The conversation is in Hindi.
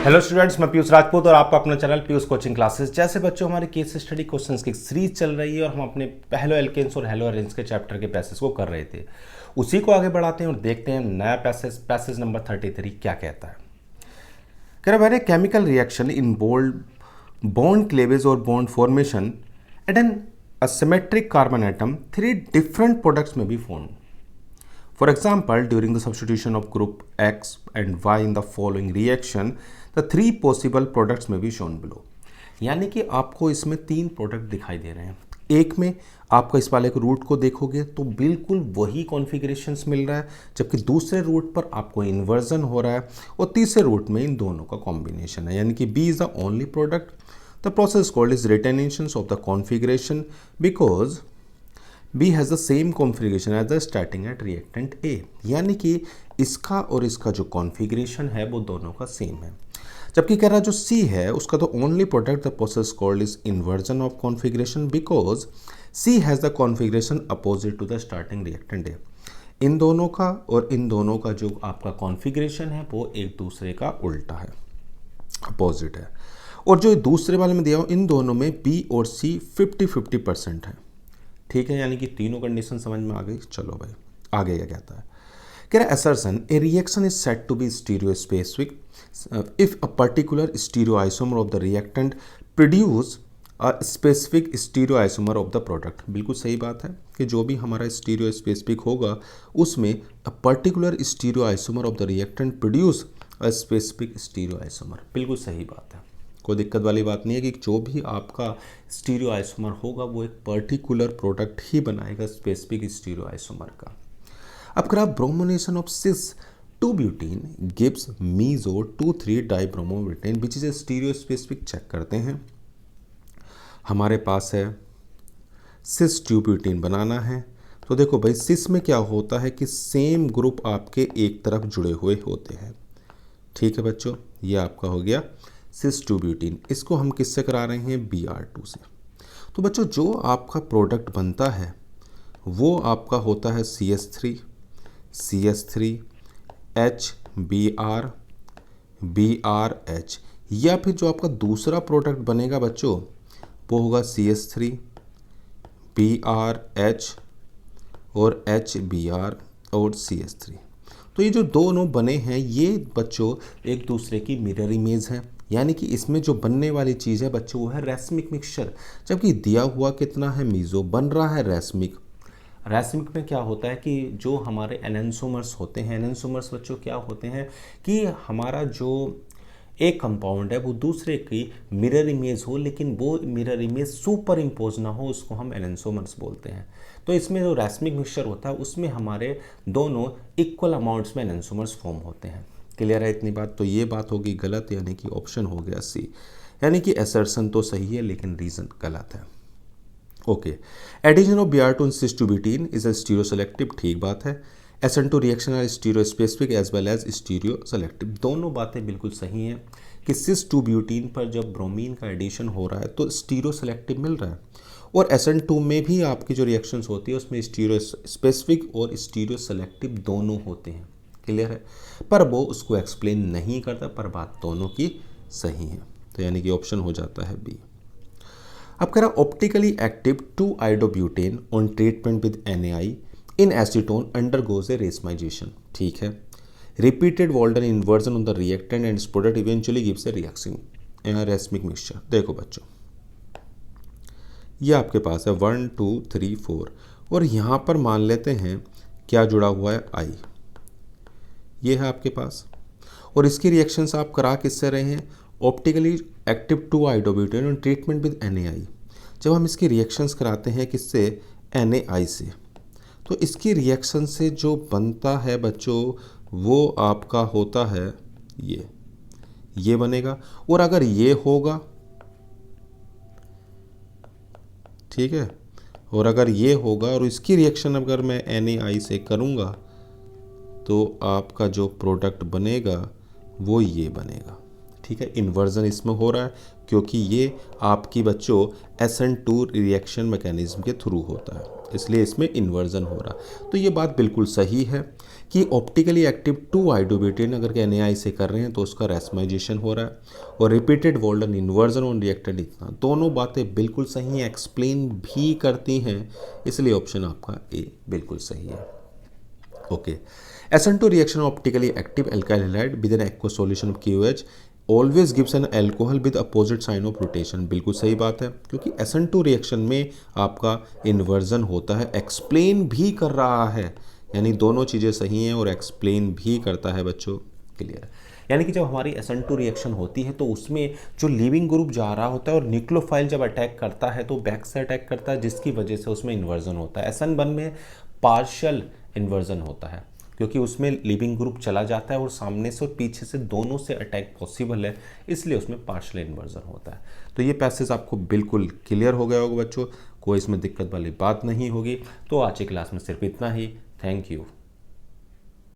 हेलो स्टूडेंट्स, मैं पीयूष राजपूत और आपका अपना चैनल पीयूष कोचिंग क्लासेस। जैसे बच्चों हमारी केस स्टडी क्वेश्चंस की सीरीज चल रही है और हम अपने हेलो एल्केन्स और हेलो एरेन्स के चैप्टर के पैसेज को कर रहे थे, उसी को आगे बढ़ाते हैं और देखते हैं नया पैसेज नंबर 33 क्या कहता है। कह रहा है chemical reaction in bond cleavage और bond formation at an asymmetric carbon atom, three different products may be formed. For example, during the substitution of group X and Y in the following reaction, the three possible products may be shown below. यानी कि आपको इसमें तीन प्रोडक्ट दिखाई दे रहे हैं। एक में आपका इस वाले के रूट को देखोगे तो बिल्कुल वही कॉन्फ़िगरेशंस मिल रहा है, जबकि दूसरे रूट पर आपको इन्वर्जन हो रहा है और तीसरे रूट में इन दोनों का कॉम्बिनेशन है, यानी कि B is the only product. The process called is retention of the configuration because B has the same configuration as the starting at reactant A. यानी कि इसका और इसका जो कॉन्फ़िगरेशन है वो दोनों का सेम है. जबकि कह रहा जो C है उसका तो only product the process called is inversion of configuration because C has the configuration opposite to the starting reactant A. इन दोनों का और इन दोनों का जो आपका कॉन्फ़िगरेशन है वो एक दूसरे का उल्टा है, अपोजिट है. और जो दूसरे वाले में दिया हो इन दोनों में B और C 50-50% है. ठीक है, यानी कि तीनों कंडीशन समझ में आ गई. चलो भाई आगे क्या कहता है. कह रहा assertion a reaction is said to be stereo specific if a particular stereo isomer of the reactant produce a specific stereo isomer of the product. बिल्कुल सही बात है कि जो भी हमारा स्टीरियो स्पेसिफिक होगा उसमें अ particular stereo isomer of the reactant produce a specific stereo isomer. बिल्कुल सही बात है, कोई दिक्कत वाली बात नहीं है कि जो भी आपका स्टीरियो आइसोमर होगा वो एक पर्टिकुलर प्रोडक्ट ही बनाएगा स्पेसिफिक स्टीरियो आइसोमर का. अब करा bromination of cis two butene gives meso 2,3 dibromobutane which is a stereo specific. चेक करते हैं, हमारे पास है सिस 2-ब्यूटीन बनाना है. तो देखो भाई सिस में क्या होता है कि सेम ग्रुप आपके एक तरफ जुड़े हुए होते हैं. ठीक है बच्चों, ये आपका हो गया सिस 2-ब्यूटीन. इसको हम किससे करा रहे हैं, Br2 से. तो बच्चों जो आपका प्रोडक्ट बनता है वो आपका होता है CH3 HBr BrH, या फिर जो आपका दूसरा प्रोडक्ट बनेगा बच्चों वो होगा CH3 BrH और HBr और CH3. तो ये जो दोनों बने हैं ये बच्चों एक दूसरे की मिरर इमेज है, यानी कि इसमें जो बनने वाली चीज़ है बच्चों वो है रैस्मिक मिक्सचर. जबकि दिया हुआ कितना है, मीज़ो, बन रहा है रैस्मिक. रैस्मिक में क्या होता है कि जो हमारे एनेंसोमर्स होते हैं, एनेंसोमर्स बच्चों क्या होते हैं कि हमारा जो एक कंपाउंड है वो दूसरे की मिरर इमेज हो, लेकिन वो मिरर इमेज सुपर इम्पोज ना हो, उसको हम एनेंसोमर्स बोलते हैं. तो इसमें जो रैस्मिक मिक्सचर होता है उसमें हमारे दोनों इक्वल अमाउंट्स में एनेंसोमर्स फॉर्म होते हैं. क्लियर है इतनी बात. तो ये बात होगी गलत, यानी कि ऑप्शन हो गया C. यानी कि असर्शन तो सही है लेकिन रीज़न गलत है. Okay, addition of Br2 in cis two butene is a stereo selective. ठीक बात है. SN2 reaction are stereo specific as well as stereo selective. दोनों बातें बिल्कुल सही हैं कि सिस 2-ब्यूटीन पर जब ब्रोमीन का एडिशन हो रहा है तो स्टीरियो सेलेक्टिव मिल रहा है, और SN2 में भी आपकी जो रिएक्शंस होती है उसमें स्टीरियो स्पेसिफिक और स्टीरियो सेलेक्टिव दोनों होते हैं. क्लियर है, पर वो उसको एक्सप्लेन नहीं करता, पर बात दोनों की सही है. तो यानी कि ऑप्शन हो जाता है B. अब कह रहा optically active two iodobutane on treatment with NaI in acetone undergoes a racemisation. ठीक है, repeated Walden inversion on the reactant and its product eventually gives a racemic mixture. देखो बच्चों ये आपके पास है 1 2 3 4 और यहाँ पर मान लेते हैं क्या जुड़ा हुआ है, I. ये है आपके पास, और इसकी रिएक्शंस आप करा किससे रहे हैं, optically active two iodobutane on treatment with NaI. जब हम इसकी रिएक्शंस कराते हैं किससे, NaI से, तो इसकी रिएक्शन से जो बनता है बच्चों वो आपका होता है ये बनेगा. और अगर ये होगा, ठीक है, और अगर ये होगा और इसकी रिएक्शन अगर मैं NaI से करूँगा तो आपका जो प्रोडक्ट बनेगा वो ये बनेगा. ठीक है, इन्वर्जन इसमें हो रहा है, क्योंकि ये आपकी बच्चों SN2 रिएक्शन मैकेनिज्म के थ्रू होता है, इसलिए इसमें इन्वर्जन हो रहा। तो ये बात बिल्कुल सही है कि ऑप्टिकली एक्टिव 2-आइडोब्यूटेन अगर NaI से कर रहे हैं तो उसका रेस्माइजेशन हो रहा है, और रिपीटेड वोल्डन इन्वर्जन ऑन रिएक्टेड इतना, दोनों बातें बिल्कुल सही हैं, एक्सप्लेन भी करती हैं, इसलिए ऑप्शन आपका ए बिल्कुल सही है। Okay, SN2 reaction optically active alkyl halide with an aqua solution of KOH always gives an alcohol with opposite sign of rotation. बिल्कुल सही बात है, क्योंकि SN2 रिएक्शन में आपका इन्वर्जन होता है, एक्सप्लेन भी कर रहा है, यानी दोनों चीज़ें सही हैं और एक्सप्लेन भी करता है बच्चों। क्लियर। यानी कि जब हमारी SN2 रिएक्शन होती है तो उसमें जो लीविंग ग्रुप जा रहा होता है और न्यूक्लियोफाइल जब अटैक करता है तो बैक से अटैक करता है, जिसकी वजह से उसमें इन्वर्जन होता है। SN1 में पार्शियल इन्वर्जन होता है क्योंकि उसमें लिविंग ग्रुप चला जाता है और सामने से और पीछे से दोनों से अटैक पॉसिबल है, इसलिए उसमें पार्शियल इन्वर्जन होता है। तो ये पैसेज आपको बिल्कुल क्लियर हो गया होगा बच्चों, कोई इसमें दिक्कत वाली बात नहीं होगी। तो आज की क्लास में सिर्फ इतना ही। Thank you.